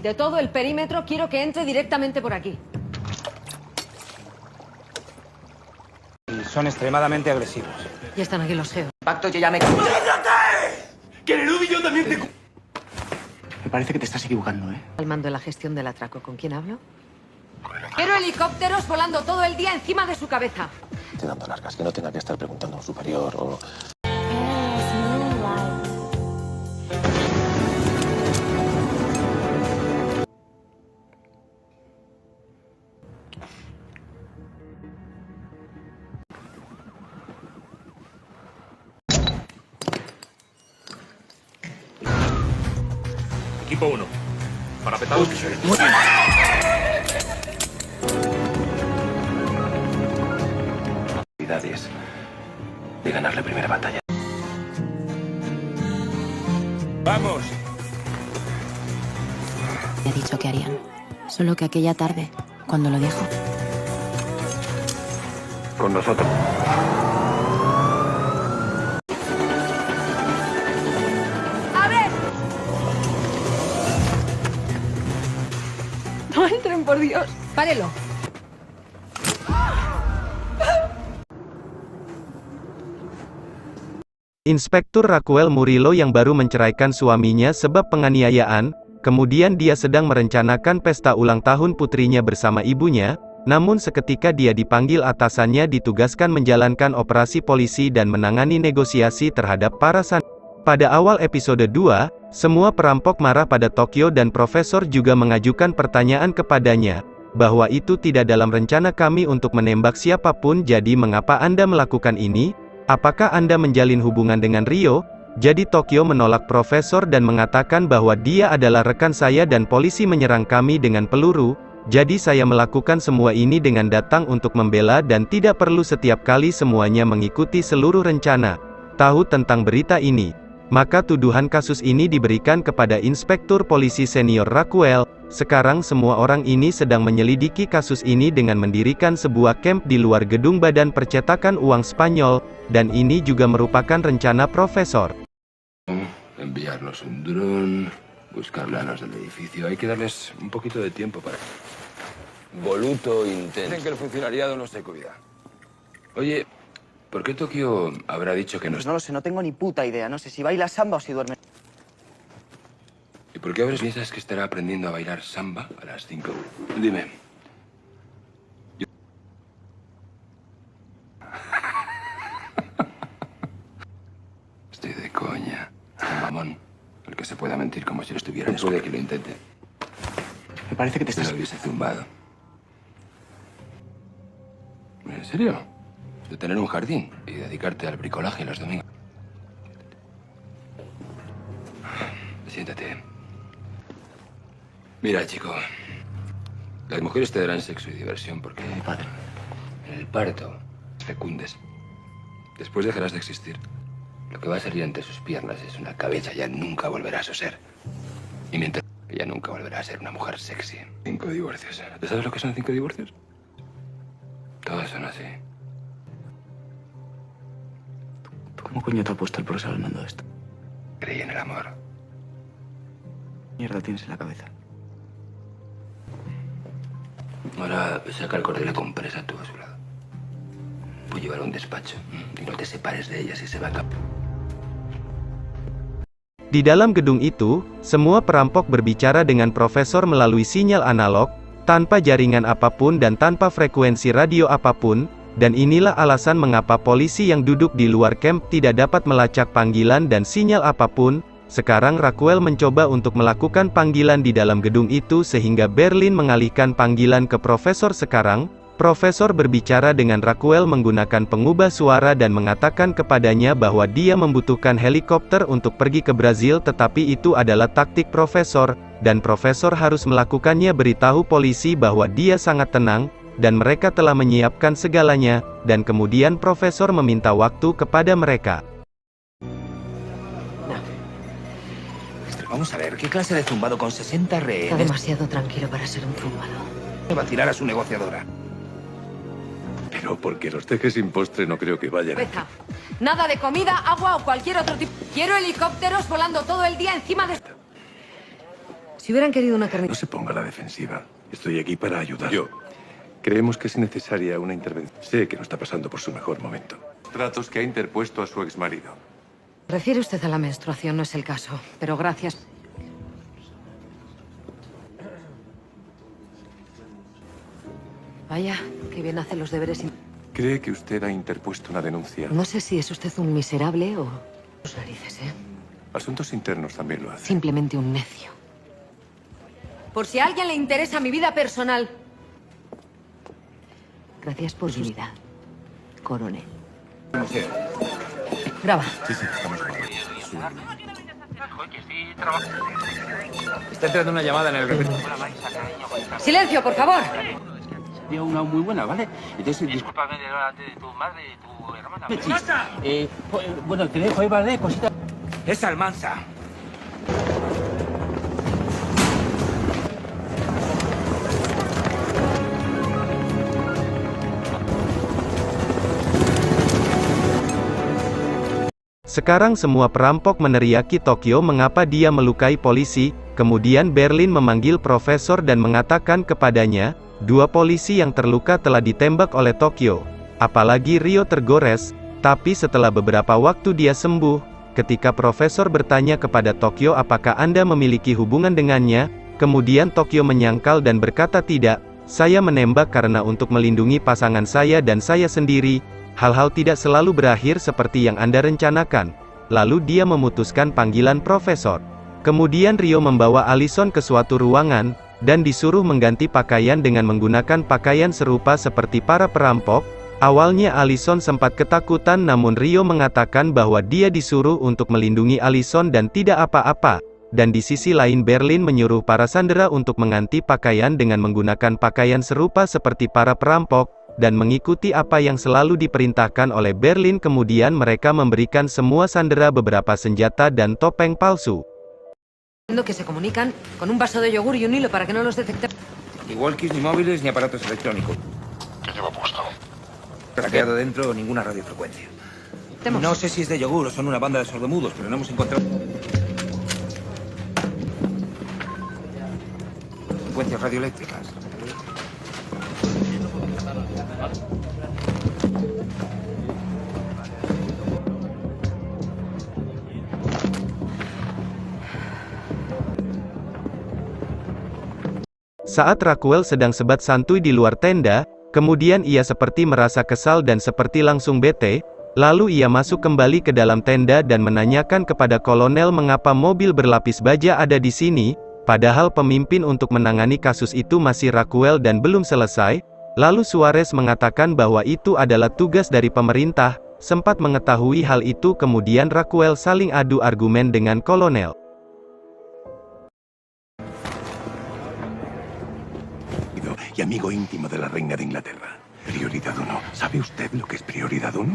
de todo el perímetro, quiero que entre directamente por aquí. Y son extremadamente agresivos. Ya están aquí los geos. Pacto, yo ya me... ¡Cállate! ¡Que Neruda y yo también te... Me parece que te estás equivocando, ¿eh? Al mando de la gestión del atraco. ¿Con quién hablo? Quiero helicópteros volando todo el día encima de su cabeza. Estoy dando largas, que no tenga que estar preguntando a un superior o... Equipo 1. Parapetados. Habilidades de ganar la primera batalla. ¡Vamos! He dicho que harían. Solo que aquella tarde, cuando lo dijo, Con nosotros. ¡A ver! No entren, por Dios. Párelo. Inspektur Raquel Murillo yang baru menceraikan suaminya sebab penganiayaan, kemudian dia sedang merencanakan pesta ulang tahun putrinya bersama ibunya, namun seketika dia dipanggil atasannya ditugaskan menjalankan operasi polisi dan menangani negosiasi terhadap para sandera. Pada awal episode 2, semua perampok marah pada Tokyo dan Profesor juga mengajukan pertanyaan kepadanya, bahwa itu tidak dalam rencana kami untuk menembak siapapun, jadi mengapa Anda melakukan ini? Apakah Anda menjalin hubungan dengan Rio? Jadi Tokyo menolak Profesor dan mengatakan bahwa dia adalah rekan saya dan polisi menyerang kami dengan peluru, jadi saya melakukan semua ini dengan datang untuk membela dan tidak perlu setiap kali semuanya mengikuti seluruh rencana. Tahu tentang berita ini. Maka tuduhan kasus ini diberikan kepada Inspektur Polisi Senior Raquel. Sekarang semua orang ini sedang menyelidiki kasus ini dengan mendirikan sebuah camp di luar gedung Badan Percetakan Uang Spanyol, dan ini juga merupakan rencana Profesor. Enviarnos un dron, buscar planos del edificio. Hay que darles un poquito de tiempo para... Voluto intenso. Dicen que el funcionariado no se cuida. Oye, ¿por qué Tokio habrá dicho que no... Pues no lo sé, no tengo ni puta idea. No sé si baila samba o si duerme. ¿Y por qué ahora piensas que estará aprendiendo a bailar samba a las 5? Dime. Estoy de coña. Un mamón. El que se pueda mentir como si lo estuviera en puede que lo intente. Me parece que te Se estás... lo hubiese zumbado. ¿En serio? De tener un jardín y dedicarte al bricolaje los domingos. Siéntate. Mira, chico. Las mujeres te darán sexo y diversión porque... Padre. En el parto fecundes. Después dejarás de existir. Lo que va a salir entre sus piernas es una cabeza. Ya nunca volverás a ser. Y mientras... Ella nunca volverá a ser una mujer sexy. 5 divorcios. ¿Tú sabes lo que son 5 divorcios? Todos son así. ¿Tú cómo coño te ha puesto el profesor al mando de esto? Creí en el amor. Mierda tienes en la cabeza. Ahora saca el cordel de compresa tú a su lado. Pues llevar a un despacho. Y no te separes de ella si se va a... Di dalam gedung itu, semua perampok berbicara dengan Profesor melalui sinyal analog, tanpa jaringan apapun dan tanpa frekuensi radio apapun, dan inilah alasan mengapa polisi yang duduk di luar camp tidak dapat melacak panggilan dan sinyal apapun. Sekarang Raquel mencoba untuk melakukan panggilan di dalam gedung itu sehingga Berlin mengalihkan panggilan ke Profesor sekarang. Profesor berbicara dengan Raquel menggunakan pengubah suara dan mengatakan kepadanya bahwa dia membutuhkan helikopter untuk pergi ke Brazil, tetapi itu adalah taktik Profesor, dan Profesor harus melakukannya. Beritahu polisi bahwa dia sangat tenang, dan mereka telah menyiapkan segalanya, dan kemudian Profesor meminta waktu kepada mereka. Vamos a ver, ¿qué clase de zumbado con 60 Está rehenes demasiado tranquilo para ser un zumbado. va a tirar a su negociadora? Pero porque los dejes sin postre no creo que vayan. Cabeza. Nada de comida, agua o cualquier otro tipo. Quiero helicópteros volando todo el día encima de... Si hubieran querido una No carne... se ponga a la defensiva. Estoy aquí para ayudar. Creemos que es necesaria una intervención. Sé que no está pasando por su mejor momento. Tratos que ha interpuesto a su exmarido. Refiere usted a la menstruación, no es el caso. Pero gracias. Vaya, qué bien hace los deberes. ¿Cree que usted ha interpuesto una denuncia? No sé si es usted un miserable o... Sus narices, ¿eh? Asuntos internos también lo hacen. Simplemente un necio. Por si a alguien le interesa mi vida personal. Gracias por su vida, coronel. Graba. Está entrando una llamada en el repertorio. ¡Silencio, por favor! Sería una muy buena, ¿vale? Entonces, discúlpame delante de tu madre y tu hermana. Bueno, te dejo ahí, ¿vale? Cosita. Es Almanza. Sekarang semua perampok meneriaki Tokyo mengapa dia melukai polisi. Kemudian Berlin memanggil profesor dan mengatakan kepadanya, 2 polisi yang terluka telah ditembak oleh Tokyo. Apalagi Rio tergores, tapi setelah beberapa waktu dia sembuh. Ketika profesor bertanya kepada Tokyo apakah Anda memiliki hubungan dengannya, kemudian Tokyo menyangkal dan berkata tidak, saya menembak karena untuk melindungi pasangan saya dan saya sendiri. Hal-hal tidak selalu berakhir seperti yang Anda rencanakan. Lalu dia memutuskan panggilan profesor. Kemudian Rio membawa Allison ke suatu ruangan, dan disuruh mengganti pakaian dengan menggunakan pakaian serupa seperti para perampok. Awalnya Allison sempat ketakutan namun Rio mengatakan bahwa dia disuruh untuk melindungi Allison dan tidak apa-apa. Dan di sisi lain Berlin menyuruh para sandera untuk mengganti pakaian dengan menggunakan pakaian serupa seperti para perampok, dan mengikuti apa yang selalu diperintahkan oleh Berlin. Kemudian mereka memberikan semua sandera beberapa senjata dan topeng palsu. Que se comunican con un vaso de yogur y un hilo para que no los detecten. Ni walkies, ni móviles, ni aparatos electrónicos. ¿Qué lleva puesto? Traqueado dentro, ninguna radiofrecuencia. No sé si es de yogur o son una banda de sordomudos, pero no hemos encontrado... frecuencias radioeléctricas. Saat Raquel sedang sebat santuy di luar tenda, kemudian ia seperti merasa kesal dan seperti langsung bete, lalu ia masuk kembali ke dalam tenda dan menanyakan kepada kolonel mengapa mobil berlapis baja ada di sini, padahal pemimpin untuk menangani kasus itu masih Raquel dan belum selesai. Lalu Suarez mengatakan bahwa itu adalah tugas dari pemerintah. Sempat mengetahui hal itu kemudian Raquel saling adu argumen dengan kolonel. Y amigo íntimo de la reina de Inglaterra. Prioridad 1. ¿Sabe usted lo que es prioridad 1?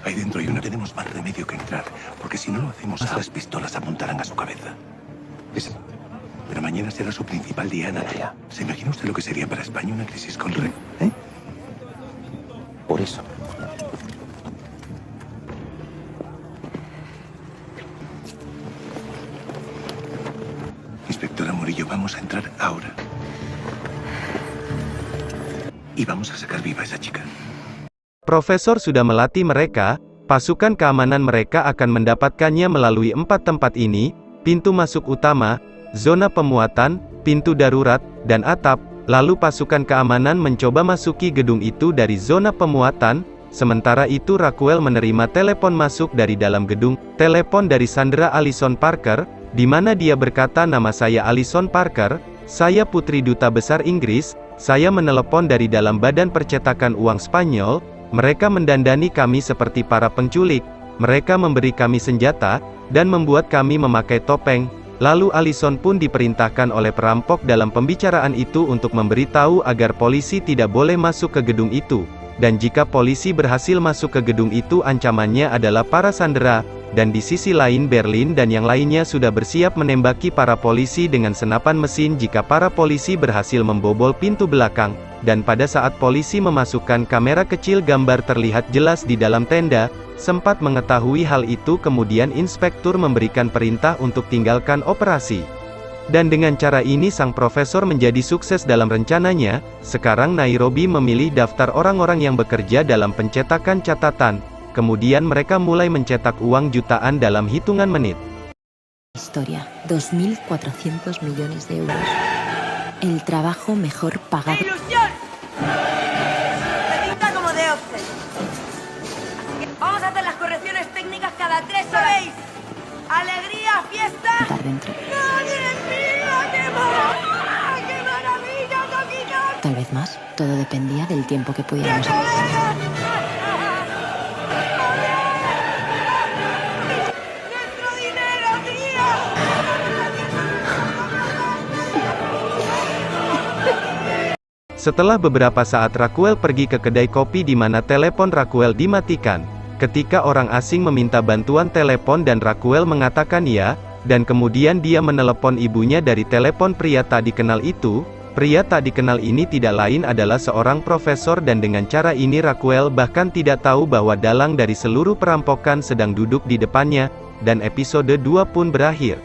Ahí dentro hay una. Tenemos más remedio que entrar, porque si no lo hacemos, las pistolas apuntarán a su cabeza. Pero mañana será su principal día, Ana. ¿Se imagina usted lo que sería para España una crisis con rey? Por eso. Inspectora Murillo, vamos a entrar ahora. Y vamos a sacar viva a esa chica. Profesor sudah melatih mereka, pasukan keamanan mereka akan mendapatkannya melalui 4 tempat ini, pintu masuk utama, zona pemuatan, pintu darurat, dan atap. Lalu pasukan keamanan mencoba masuki gedung itu dari zona pemuatan. Sementara itu Raquel menerima telepon masuk dari dalam gedung, telepon dari Sandra Allison Parker, di mana dia berkata, nama saya Allison Parker, saya putri duta besar Inggris, saya menelepon dari dalam badan percetakan uang Spanyol, mereka mendandani kami seperti para penculik, mereka memberi kami senjata, dan membuat kami memakai topeng. Lalu Allison pun diperintahkan oleh perampok dalam pembicaraan itu untuk memberitahu agar polisi tidak boleh masuk ke gedung itu. Dan jika polisi berhasil masuk ke gedung itu ancamannya adalah para sandera. Dan di sisi lain Berlin dan yang lainnya sudah bersiap menembaki para polisi dengan senapan mesin jika para polisi berhasil membobol pintu belakang. Dan pada saat polisi memasukkan kamera kecil gambar terlihat jelas di dalam tenda, Sempat mengetahui hal itu kemudian inspektur memberikan perintah untuk tinggalkan operasi. Dan dengan cara ini sang profesor menjadi sukses dalam rencananya. Sekarang Nairobi memilih daftar orang-orang yang bekerja dalam pencetakan catatan. Kemudian mereka mulai mencetak uang jutaan dalam hitungan menit. Historia, 2.400 millones de euros. El trabajo mejor pagado. ¡Ilusión! Petita como de offset. Vamos a hacer las correcciones técnicas cada 3 horas. ¿Sabéis? ¡Alegría, fiesta! Estar dentro. ¡Madre mía, qué maravilla! ¡Qué maravilla, caminar! Tal vez más. Todo dependía del tiempo que pudiéramos hacer. ¡Nuestro dinero, tía! Setelah beberapa saat Raquel pergi ke kedai kopi di mana telepon Raquel dimatikan. Ketika orang asing meminta bantuan telepon dan Raquel mengatakan ya, dan kemudian dia menelepon ibunya dari telepon pria tak dikenal itu. Pria tak dikenal ini tidak lain adalah seorang profesor dan dengan cara ini Raquel bahkan tidak tahu bahwa dalang dari seluruh perampokan sedang duduk di depannya, dan episode 2 pun berakhir.